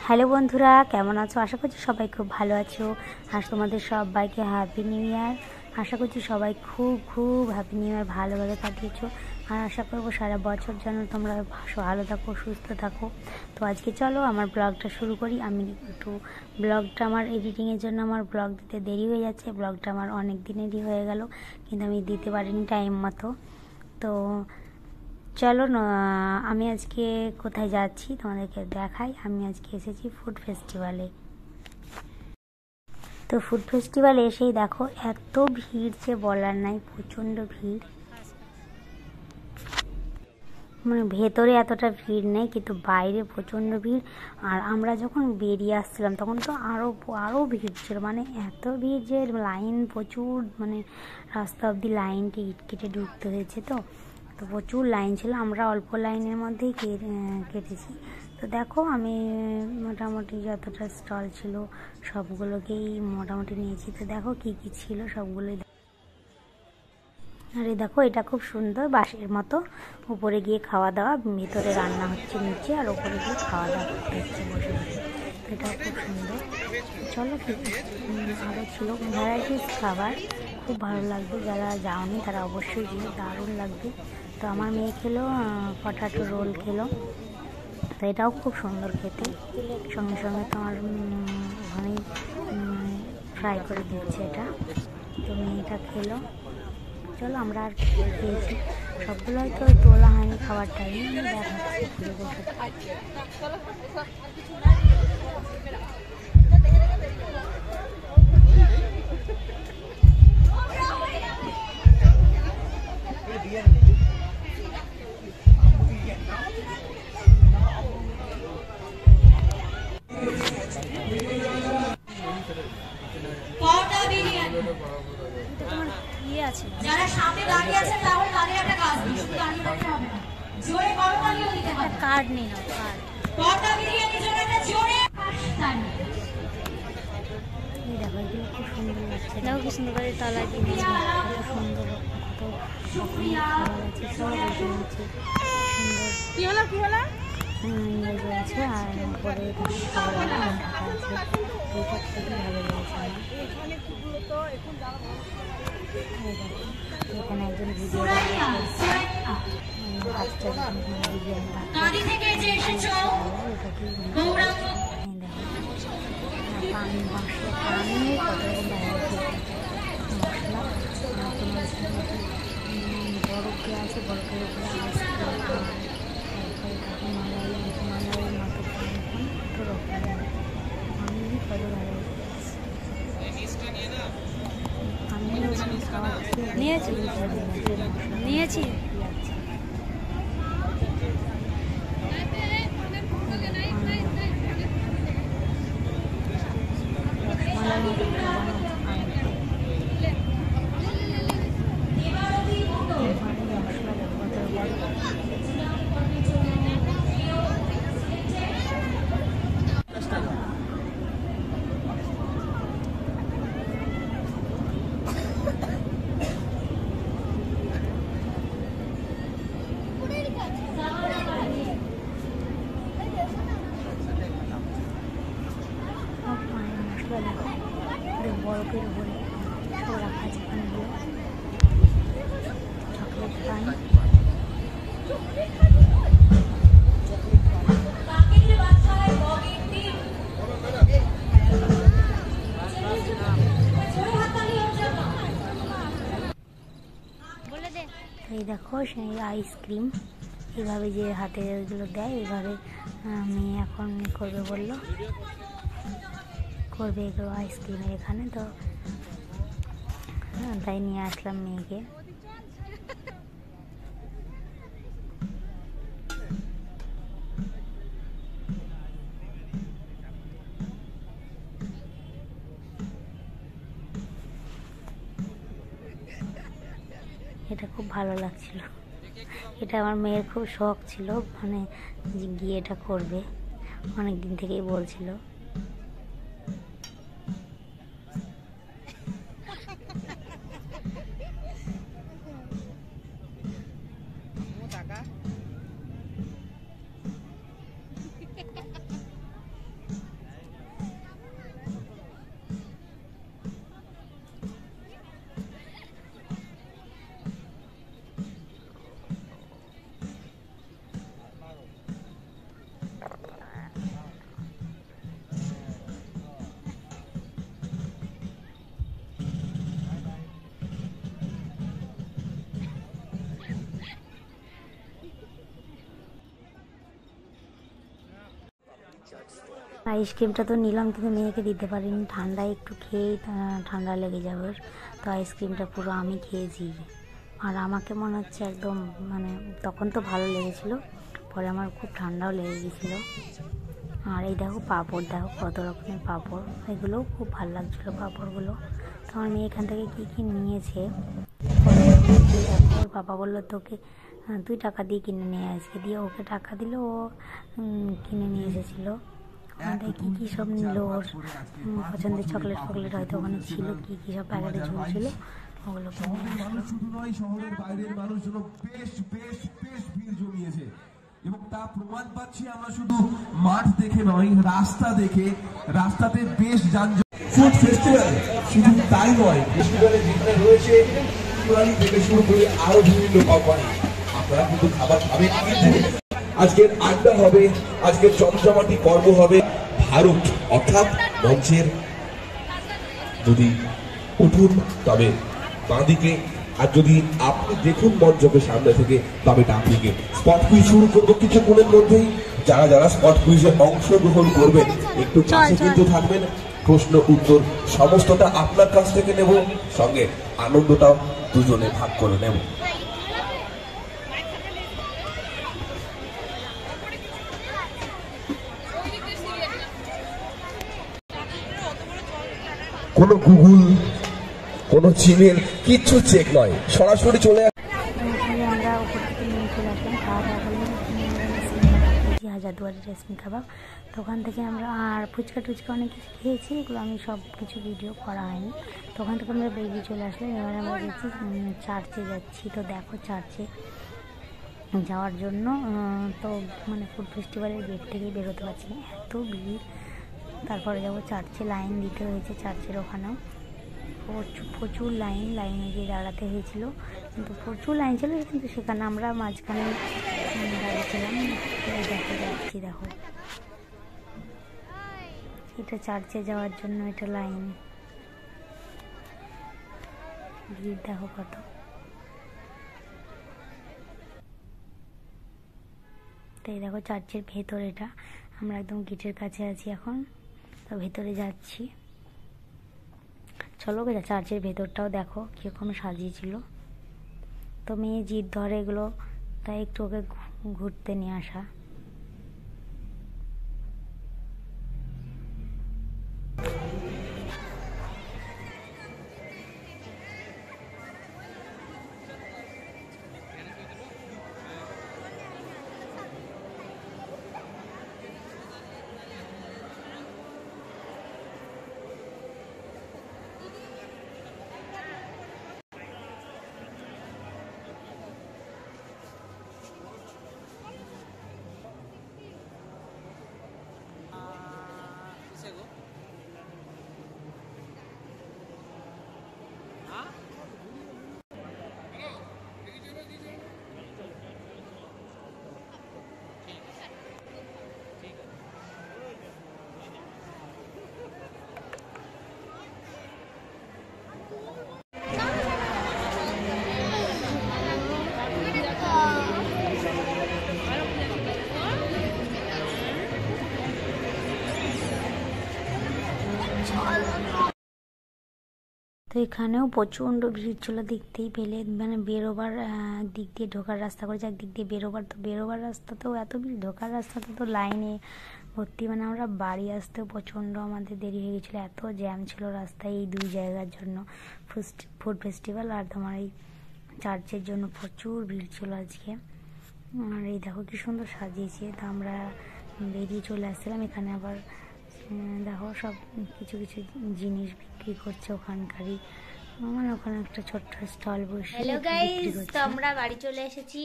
Hello বন্ধুরা, কেমন আছো? আশা করছি সবাই খুব ভালো আছো। আর তোমাদের সবাইকে হ্যাপি নিউ ইয়ার। আশা করছি সবাই খুব হ্যাপি নিউ ইয়ার ভালোভাবে কাটিয়েছো। আর আশা করবো সারা বছর যেন তোমরা ভালো থাকো, সুস্থ থাকো। তো আজকে চলো আমার ব্লগটা শুরু করি। আমি একটু ব্লগটা আমার এডিটিংয়ের জন্য আমার ব্লগ দিতে দেরি হয়ে যাচ্ছে। ব্লগটা আমার অনেক দিনেরই হয়ে গেল, কিন্তু আমি দিতে পারিনি টাইম মতো। তো চলো আমি আজকে কোথায় যাচ্ছি তোমাদেরকে দেখাই। আমি আজকে এসেছি ফুড ফেস্টিভ্যালে। তো ফুড ফেস্টিভ্যালে এসেই দেখো এত ভিড় যে বলার নাই, প্রচণ্ড ভিড়। মানে ভেতরে এতটা ভিড় নেই, কিন্তু বাইরে প্রচণ্ড ভিড়। আর আমরা যখন বেরিয়ে আসছিলাম তখন তো আরও ভিড় ছিল, মানে এত ভিড় যে লাইন প্রচুর, মানে রাস্তা অবধি লাইন টিকিট কেটে ঢুকতে হয়েছে। তো প্রচুর লাইন ছিল, আমরা অল্প লাইনের মধ্যেই কেটেছি। তো দেখো আমি মোটামুটি যতটা স্টল ছিল সবগুলোকেই মোটামুটি নিয়েছি। তো দেখো কি কি ছিল সবগুলোই। আর এই দেখো এটা খুব সুন্দর, বাঁশের মতো। উপরে গিয়ে খাওয়া দাওয়া, ভিতরে রান্না হচ্ছে নিচে, আর উপরে গিয়ে খাওয়া দাওয়া করতে হচ্ছে বসে বসে। এটাও খুব সুন্দর। চলো কি আরও ছিল ভ্যারাইটিস খাবার, খুব ভালো লাগবে। যারা যাওনি তারা অবশ্যই গিয়ে, দারুণ লাগবে। তো আমার মেয়ে খেলো পটাটো রোল খেলো, তো এটাও খুব সুন্দর খেতে। সঙ্গে সঙ্গে তোমার ওখানেই ফ্রাই করে দিচ্ছে এটা। তো মেয়েটা খেলো। চলো আমরা আর খেয়েছি, সবগুলো হয়তো তোলা হয়নি খাবার টাইম, দেখাচ্ছি ঘুরে বসে। যারা সামনে দাঁড়িয়ে আছেন তাহলে তাদের একটা কাজ দিই, শুধু দাঁড়িয়ে থাকতে হবে না, জোরে করতালিও দিতে হবে। কার্ড নেই না, কার্ড পর্দা বিরিয়ানির জন্য একটা জোরে হাততালি। এই দেখো এগুলো খুব সুন্দর লাগছে। দেখো কি সুন্দর করে তলা দিয়ে কত সুন্দর, কত খাবার আছে, সব এগিয়ে নিচ্ছে সুন্দর। কি হলো ইংরেজি আছে, আর উপরে খাবার ঢাকা আছে। এইটা খুবই ভালো লেগেছে আমার। এখানে একজন ভিডিও পানি মশলা, পানি কত মশলা, বরফ দেওয়া আছে, বরফের উপরে আইসক্রিম, তারপরে তাকে মালাইয়ের মতো কত রকমের আমি কত ভালো নিয়েছি। বরফের উপরে সব রাখা আছে পানিগুলো, চকলেট পানি। এই দেখো সেই আইসক্রিম, এইভাবে যে হাতে ওইগুলো দেয়, এইভাবে মেয়ে এখন করবে বললো, করবে এগুলো আইসক্রিমের এখানে। তো তাই নিয়ে আসলাম মেয়েকে। এটা খুব ভালো লাগছিল, এটা আমার মেয়ের খুব শখ ছিল, মানে গিয়ে এটা করবে, অনেক দিন থেকেই বলছিল। আইসক্রিমটা তো নিলাম, কিন্তু মেয়েকে দিতে পারিনি, ঠান্ডায় একটু খেয়েই ঠান্ডা লেগে যাবে। তো আইসক্রিমটা পুরো আমি খেয়েছি, আর আমাকে মনে হচ্ছে একদম মানে তখন তো ভালো লেগেছিল, পরে আমার খুব ঠান্ডাও লেগে গেছিলো। আর এই দেখো পাঁপড়, দেখো কত রকমের পাঁপড়, এগুলোও খুব ভালো লাগছিলো পাঁপড়গুলো। তো আমার মেয়ে এখান থেকে কী কী নিয়েছে, ওর পাপা বললো তোকে তুই টাকা দিয়ে কিনে নিয়ে আজকে, দিয়ে ওকে টাকা দিল, ও কিনে নিয়ে এসেছিলো। আমাদের কী কী সব নিল, ওর পছন্দের চকলেট ফকলেট হয়তো ওখানে ছিল, কী কী সব প্যাকেটে ঝুলছিল ওগুলো কিনে নিয়ে আসলো। শুধু নয়, শহরের বাইরের মানুষজন বেশ বেশ বেশ ভিড় জমিয়েছে, এবং তা প্রমাণ পাচ্ছি আমরা শুধু মাঠ দেখে নয়, রাস্তা দেখে। রাস্তাতে বেশ যানজট। ফুড ফেস্টিভ্যাল শুধু তাই নয়, ফেস্টিভ্যালে যেখানে রয়েছে থেকে শুরু করে আরো বিভিন্ন কোম্পানি, আপনারা কিন্তু খাবার খাবেন। আজকের আড্ডা হবে, আজকের চমচমাটি পর্ব হবে ভারত অর্থাৎ মঞ্চের যদি উঠুন তবে বাঁদিকে, আর যদি আপনি দেখুন মঞ্চকে সামনে থেকে তবে ডান দিকে। স্পট কুইজ শুরু করবো কিছুক্ষণের মধ্যেই। যারা যারা স্পট কুইজে অংশগ্রহণ করবেন একটু পাশে কিন্তু থাকবেন, প্রশ্ন উত্তর সমস্তটা আপনার কাছ থেকে নেব, সঙ্গে আনন্দটাও দুজনে ভাগ করে নেব। কোনো গুগল, কোনো জিমেল কিচ্ছু চেক নয়, সরাসরি চলে আমরা উপর থেকে নিয়ে চলে আসলাম, খাওয়া দাওয়া করলাম, হাজারদুয়ারি রেশমি কাবাব। তো ওখান থেকে আমরা আর ফুচকা টুচকা অনেক কিছু খেয়েছি, এগুলো আমি সব কিছু ভিডিও করা হয়নি। তো ওখান থেকে আমরা বেরিয়ে চলে আসলাম। এবার আমরা গেছি চার্চে যাচ্ছি। তো দেখো চার্চে যাওয়ার জন্য তো মানে ফুড ফেস্টিভ্যালের গেট থেকেই বেরোতে পারছি না, এত ভিড়। তারপরে যাবো চার্চে, লাইন দিতে হয়েছে চার্চের ওখানেও, প্রচুর লাইনে গিয়ে দাঁড়াতে হয়েছিল, কিন্তু প্রচুর লাইন ছিল, কিন্তু সেখানে আমরা মাঝখানে দাঁড়িয়েছিলাম। দেখো যাচ্ছি, দেখো এটা চার্চে যাওয়ার জন্য, এটা লাইন, ভিড় দেখো কত। তো এই দেখো চার্চের ভেতর, এটা আমরা একদম গেটের কাছে আছি এখন, তো ভেতরে যাচ্ছি। চলো চার্চের ভেতরটাও দেখো কীরকম সাজিয়েছিল। তো মেয়ে জিদ ধরে এগুলো, তাই একটু ওকে ঘুরতে নিয়ে আসা। তো এখানেও প্রচণ্ড ভিড় ছিল, দেখতেই পেলে, মানে বেরোবার দিক দিয়ে ঢোকার রাস্তা করেছে, একদিক দিয়ে বেরোবার, তো বেরোবার রাস্তাতেও এত ভিড়, ঢোকার রাস্তাতে তো লাইনে ভর্তি। মানে আমরা বাড়ি আসতেও প্রচণ্ড আমাদের দেরি হয়ে গেছিলো, এত জ্যাম ছিল রাস্তায় এই দুই জায়গার জন্য, ফুড ফেস্টিভ্যাল আর তোমার এই চার্চের জন্য প্রচুর ভিড় ছিল আজকে। আর এই দেখো কি সুন্দর সাজিয়েছে। তো আমরা বেরিয়ে চলে আসছিলাম, এখানে আবার দেখো সব কিছু কিছু জিনিস বিক্রি করছে ওখানকারই, মানে ওখানে একটা ছোট্ট স্টল বসে। হ্যালো গাইস, তো আমরা বাড়ি চলে এসেছি।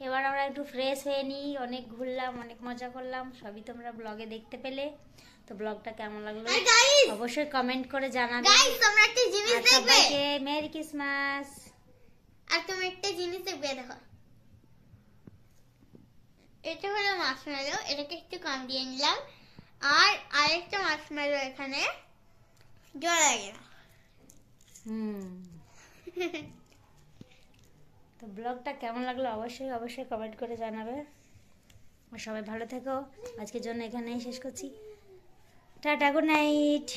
এবার আমরা একটু ফ্রেশ হয়ে নিই, অনেক ঘুরলাম, অনেক মজা করলাম, সবই তোমরা ব্লগে দেখতে পেলে। তো ব্লগটা কেমন লাগলো অবশ্যই কমেন্ট করে জানাবে। গাইস তোমরা একটা জিনিস দেখবে, সবাইকে মেরি ক্রিসমাস। আর তোমরা একটা জিনিস দেখবে, দেখো এটা হলো মার্শমেলো, এটাকে একটু কম দিয়ে নিলাম, আর আরেকটা মার্শমেলো এখানে জড়া গেল। তো ব্লগটা কেমন লাগলো অবশ্যই কমেন্ট করে জানাবে। আর সবাই ভালো থেকো। আজকের জন্য এখানেই শেষ করছি। Tata, good night.